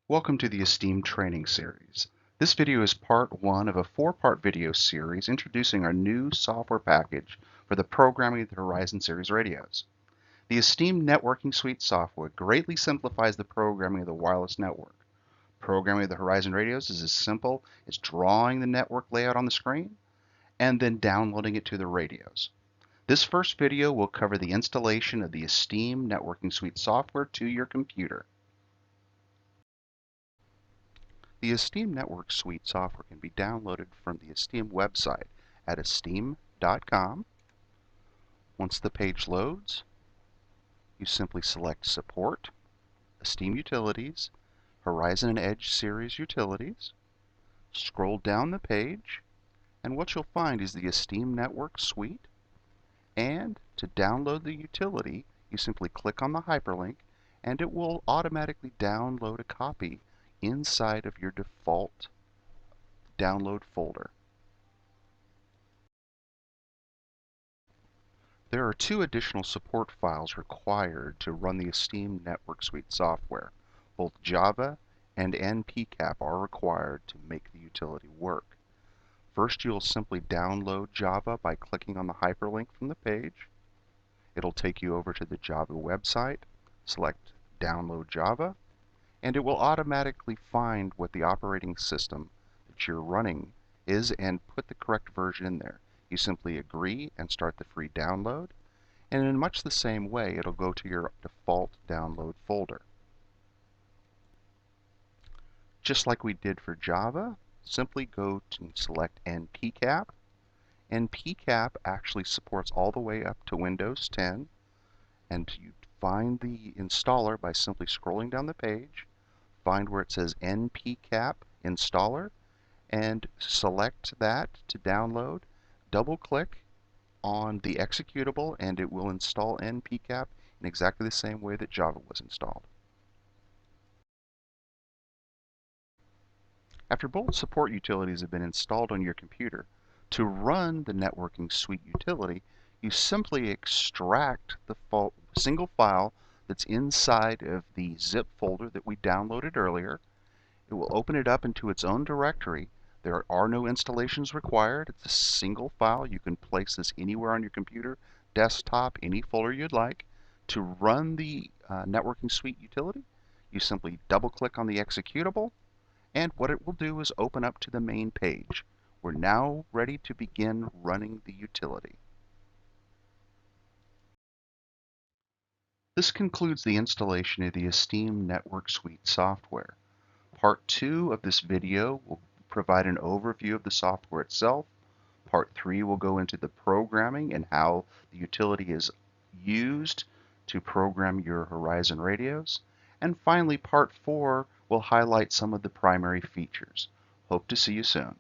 Welcome to the ESTeem training series. This video is part one of a four-part video series introducing our new software package for the programming of the Horizon series radios. The ESTeem Networking Suite software greatly simplifies the programming of the wireless network. Programming of the Horizon radios is as simple as drawing the network layout on the screen and then downloading it to the radios. This first video will cover the installation of the ESTeem Networking Suite software to your computer. The ESTeem Network Suite software can be downloaded from the ESTeem website at esteem.com. Once the page loads, you simply select Support, ESTeem Utilities, Horizon and Edge Series Utilities, scroll down the page, and what you'll find is the ESTeem Network Suite. And to download the utility, you simply click on the hyperlink, and it will automatically download a copy inside of your default download folder. There are two additional support files required to run the ESTeem Network Suite software. Both Java and npcap are required to make the utility work. First, you'll simply download Java by clicking on the hyperlink from the page. It'll take you over to the Java website, select Download Java, and it will automatically find what the operating system that you're running is and put the correct version in there. You simply agree and start the free download, and in much the same way it'll go to your default download folder. Just like we did for Java, simply go to select npcap. npcap actually supports all the way up to Windows 10, and you find the installer by simply scrolling down the page, find where it says npcap installer, and select that to download. Double click on the executable and it will install npcap in exactly the same way that Java was installed. After both support utilities have been installed on your computer, to run the Networking Suite utility, you simply extract the single file that's inside of the zip folder that we downloaded earlier. It will open it up into its own directory. There are no installations required. It's a single file. You can place this anywhere on your computer, desktop, any folder you'd like. To run the Networking Suite utility, you simply double-click on the executable, and what it will do is open up to the main page. We're now ready to begin running the utility. This concludes the installation of the ESTeem Network Suite software. Part 2 of this video will provide an overview of the software itself. Part 3 will go into the programming and how the utility is used to program your Horizon radios. And finally, Part 4 will highlight some of the primary features. Hope to see you soon.